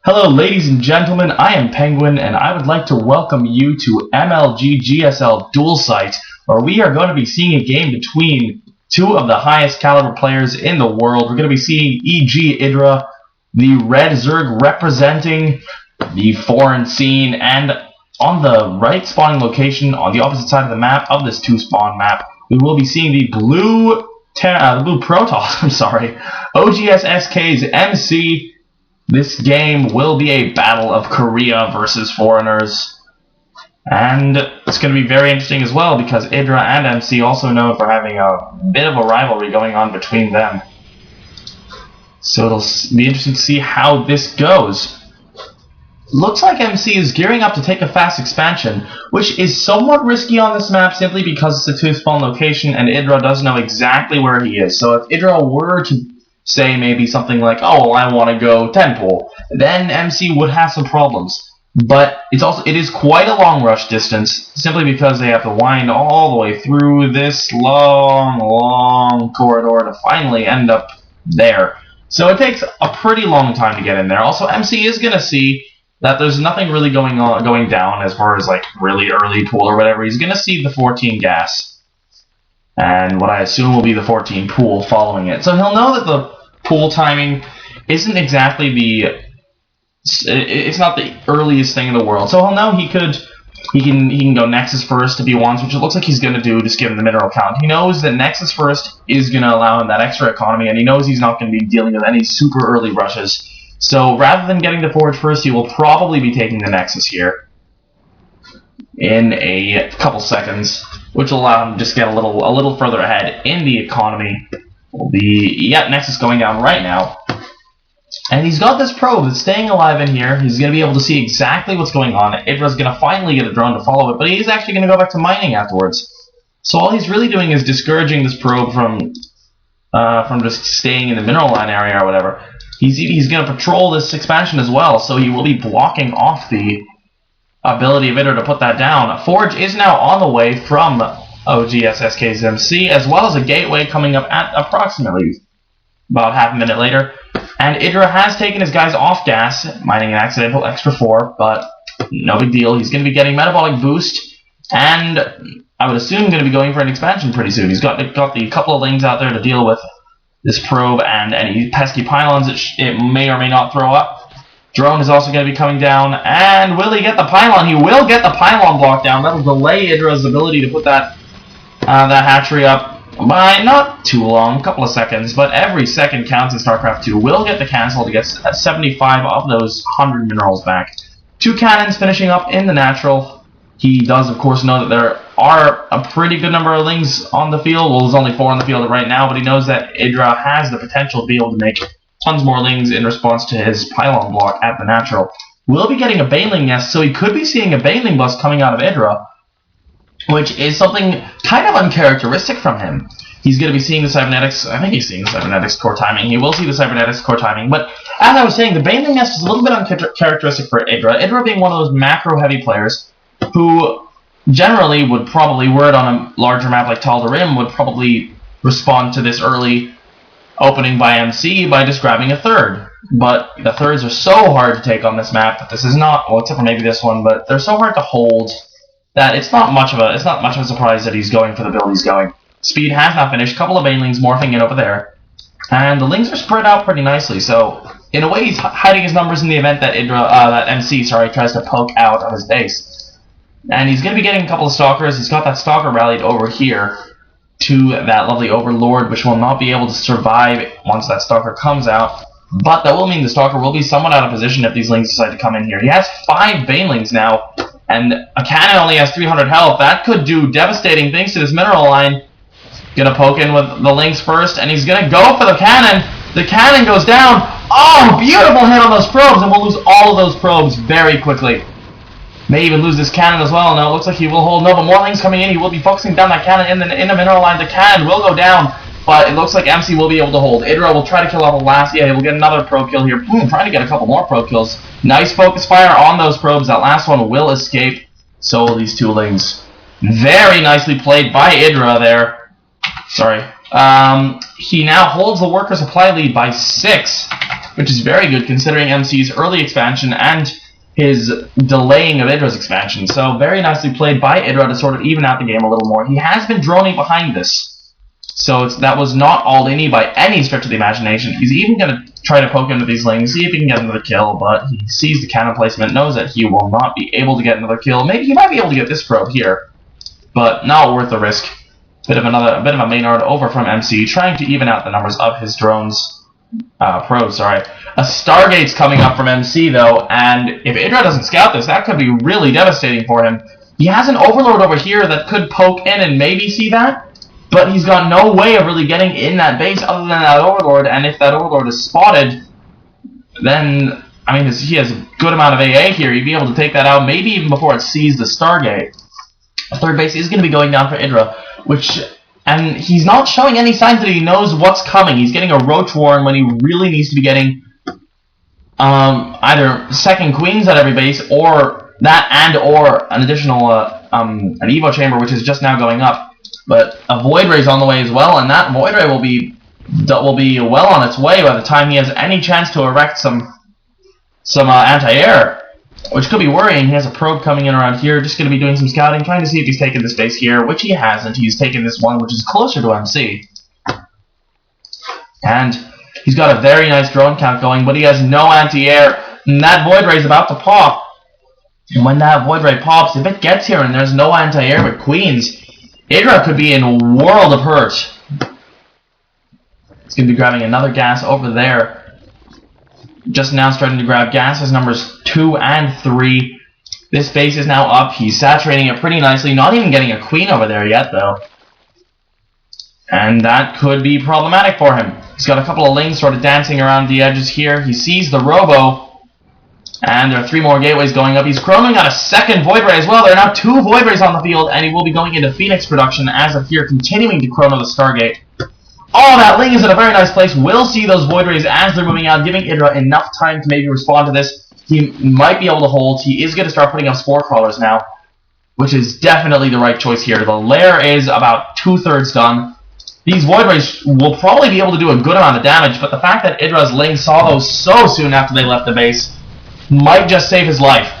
Hello ladies and gentlemen, I am Penguin and I would like to welcome you to MLG GSL Dualsight, where we are going to be seeing a game between two of the highest caliber players in the world. We're going to be seeing EGIdra, the Red Zerg representing the foreign scene, and on the right spawning location on the opposite side of the map of this two spawn map, we will be seeing the blue Protoss, oGsSK's MC. This game will be a battle of Korea versus foreigners, and it's going to be very interesting as well because Idra and MC also known for having a bit of a rivalry going on between them. So it'll be interesting to see how this goes. Looks like MC is gearing up to take a fast expansion, which is somewhat risky on this map simply because it's a two-spawn location and Idra doesn't know exactly where he is. So if Idra were to say maybe something like, oh, well, I want to go 10 pool, then MC would have some problems. But it is quite a long rush distance, simply because they have to wind all the way through this long corridor to finally end up there. So it takes a pretty long time to get in there. Also, MC is going to see that there's nothing really going down as far as like really early pool or whatever. He's going to see the 14 gas, and what I assume will be the 14 pool following it. So he'll know that the pool timing isn't exactly it's not the earliest thing in the world. So he'll know he can go Nexus first if he wants, which it looks like he's going to do, just given the mineral count. He knows that Nexus first is going to allow him that extra economy, and he knows he's not going to be dealing with any super early rushes. So rather than getting the Forge first, he will probably be taking the Nexus here in a couple seconds, which will allow him to just get a little further ahead in the economy. Nexus going down right now. And he's got this probe that's staying alive in here. He's going to be able to see exactly what's going on. Idra's going to finally get a drone to follow it, but he's actually going to go back to mining afterwards. So all he's really doing is discouraging this probe from just staying in the mineral line area or whatever. He's going to patrol this expansion as well, so he will be blocking off the ability of Idra to put that down. Forge is now on the way from oGsSK's MC, as well as a gateway coming up at approximately about half a minute later. And Idra has taken his guys off gas, mining an accidental extra 4, but no big deal. He's going to be getting metabolic boost, and I would assume going to be going for an expansion pretty soon. He's got the couple of lings out there to deal with this probe and any pesky pylons it may or may not throw up. Drone is also going to be coming down, and will he get the pylon? He will get the pylon block down. That'll delay Idra's ability to put that hatchery up by not too long, a couple of seconds, but every second counts in StarCraft 2. Will get the cancel to get 75 of those 100 minerals back. 2 cannons finishing up in the natural. He does, of course, know that there are a pretty good number of lings on the field. Well, there's only 4 on the field right now, but he knows that Idra has the potential to be able to make tons more lings in response to his pylon block at the natural. We'll be getting a Baneling nest, so he could be seeing a Baneling bus coming out of Idra, which is something kind of uncharacteristic from him. He's going to be seeing the cybernetics. I think he's seeing the cybernetics core timing. He will see the cybernetics core timing. But as I was saying, the Baneling nest is a little bit uncharacteristic for Idra. Idra being one of those macro-heavy players who generally would probably, were it on a larger map like Tal'Darim, would probably respond to this early opening by MC by just grabbing a third. But the thirds are so hard to take on this map that this is not, well, except for maybe this one, but they're so hard to hold that it's not much of a surprise that he's going for the build he's going. Speed has not finished. A couple of Banelings morphing in over there, and the lings are spread out pretty nicely. So in a way, he's hiding his numbers in the event that MC tries to poke out of his base. And he's going to be getting a couple of stalkers. He's got that stalker rallied over here to that lovely Overlord, which will not be able to survive once that stalker comes out. But that will mean the stalker will be somewhat out of position if these lings decide to come in here. He has 5 Banelings now, and a cannon only has 300 health. That could do devastating things to this mineral line. Gonna poke in with the lings first, and he's gonna go for the cannon. The cannon goes down. Oh, beautiful hit on those probes, and we'll lose all of those probes very quickly. May even lose this cannon as well. No, it looks like he will hold. No, but more lings coming in. He will be focusing down that cannon in the mineral line. The cannon will go down, but it looks like MC will be able to hold. Idra will try to kill off the last. Yeah, he will get another probe kill here. Trying to get a couple more probe kills. Nice focus fire on those probes. That last one will escape. So will these 2 lings. Very nicely played by Idra there. Sorry. He now holds the worker supply lead by 6. which is very good considering MC's early expansion and his delaying of Idra's expansion. So very nicely played by Idra to sort of even out the game a little more. He has been droning behind this, so that was not all inny by any stretch of the imagination. He's even going to try to poke into these lanes, see if he can get another kill, but he sees the cannon placement, knows that he will not be able to get another kill. Maybe he might be able to get this probe here, but not worth the risk. A bit of a Maynard over from MC, trying to even out the numbers of his drones. Probes, sorry. A Stargate's coming up from MC though, and if Idra doesn't scout this, that could be really devastating for him. He has an Overlord over here that could poke in and maybe see that, but he's got no way of really getting in that base other than that Overlord, and if that Overlord is spotted, then, I mean, he has a good amount of AA here. He'd be able to take that out maybe even before it sees the Stargate. The third base is going to be going down for Idra, and he's not showing any signs that he knows what's coming. He's getting a Roach Warren when he really needs to be getting either second Queens at every base, or that, or an additional an Evo Chamber, which is just now going up. But a Void Ray's on the way as well, and that Void Ray will be well on its way by the time he has any chance to erect some anti-air. Which could be worrying. He has a probe coming in around here, just going to be doing some scouting, trying to see if he's taken this base here, which he hasn't. He's taken this one, which is closer to MC. And he's got a very nice drone count going, but he has no anti-air, and that Void Ray is about to pop. And when that Void Ray pops, if it gets here and there's no anti-air but Queens, Idra could be in a world of hurt. He's going to be grabbing another gas over there. Just now starting to grab gases numbers 2 and 3. This base is now up. He's saturating it pretty nicely. Not even getting a Queen over there yet, though. And that could be problematic for him. He's got a couple of lanes sort of dancing around the edges here. He sees the Robo. And there are 3 more gateways going up. He's chronoing out a second Void Ray as well. There are now 2 Void Rays on the field, and he will be going into Phoenix production as of here, continuing to chrono the Stargate. Oh, that Ling is in a very nice place. We'll see those Void Rays as they're moving out, giving Idra enough time to maybe respond to this. He might be able to hold. He is going to start putting up Spore Crawlers now, which is definitely the right choice here. The lair is about 2/3 done. These Void Rays will probably be able to do a good amount of damage, but the fact that Idra's Ling saw those so soon after they left the base might just save his life.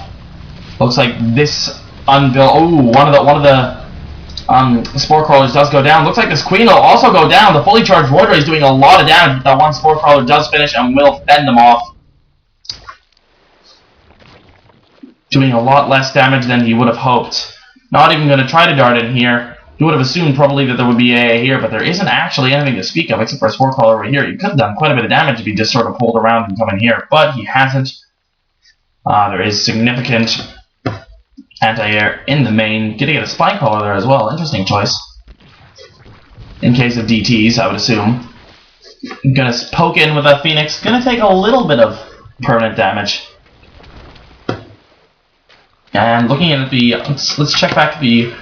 Looks like this unbuilt. Oh, one of the Spore Crawlers does go down. Looks like this Queen will also go down. The fully charged Void Ray is doing a lot of damage. That one Spore Crawler does finish and will fend them off. Doing a lot less damage than he would have hoped. Not even going to try to dart in here. He would have assumed probably that there would be AA here, but there isn't actually anything to speak of except for a Spore Crawler over here. He could have done quite a bit of damage if he just sort of pulled around and come in here, but he hasn't. There is significant anti-air in the main. Getting a Spine Crawler there as well. Interesting choice. In case of DTs, I would assume. Gonna poke in with that Phoenix. Gonna take a little bit of permanent damage. And looking at the... Let's check back the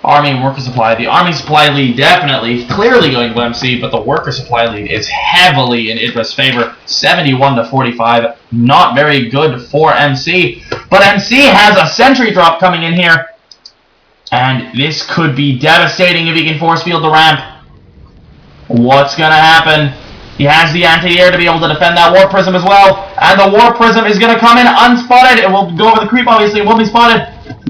Army and Worker Supply. The Army Supply lead definitely, clearly going to MC, but the Worker Supply lead is heavily in Idra's favor. 71-45. Not very good for MC. But MC has a sentry drop coming in here. And this could be devastating if he can force field the ramp. What's going to happen? He has the anti-air to be able to defend that Warp Prism as well. And the Warp Prism is going to come in unspotted. It will go over the creep, obviously. It won't be spotted.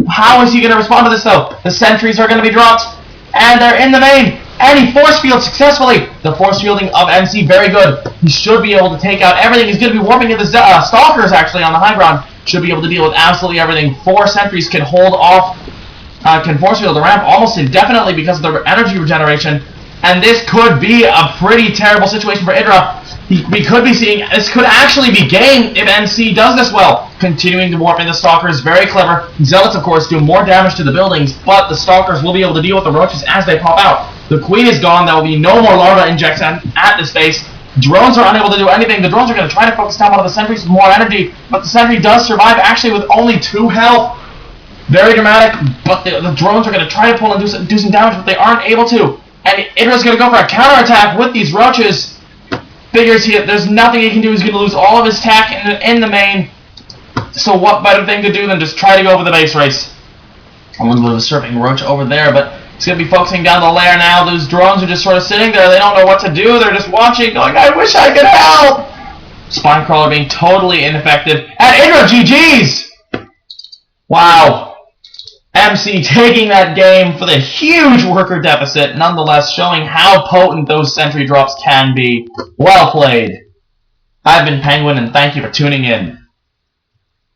How is he going to respond to this, though? The sentries are going to be dropped. And they're in the main. And he force fields successfully. The force fielding of MC, very good. He should be able to take out everything. He's going to be warping into the Stalkers, actually, on the high ground. Should be able to deal with absolutely everything. 4 sentries can hold off, can force field the ramp almost indefinitely because of the energy regeneration. And this could be a pretty terrible situation for Idra. We could be seeing, this could actually be game if MC does this well. Continuing to warp in the Stalkers, very clever. Zealots, of course, do more damage to the buildings, but the Stalkers will be able to deal with the roaches as they pop out. The Queen is gone. There will be no more larva injects at this base. Drones are unable to do anything. The drones are going to try to focus down one of the sentries with more energy, but the sentry does survive, actually, with only 2 health. Very dramatic, but the drones are going to try to pull and do some damage, but they aren't able to. And Idra's going to go for a counterattack with these roaches. Figures there's nothing he can do. He's going to lose all of his tack in the main. So what better thing to do than just try to go for the base race? A little bit of a surfing roach over there, but he's going to be focusing down the lair now. Those drones are just sort of sitting there. They don't know what to do. They're just watching, going, I wish I could help. Spine Crawler being totally ineffective. And Idra GG's! Wow. MC taking that game for the huge worker deficit, nonetheless showing how potent those sentry drops can be. Well played. I've been Penguin, and thank you for tuning in.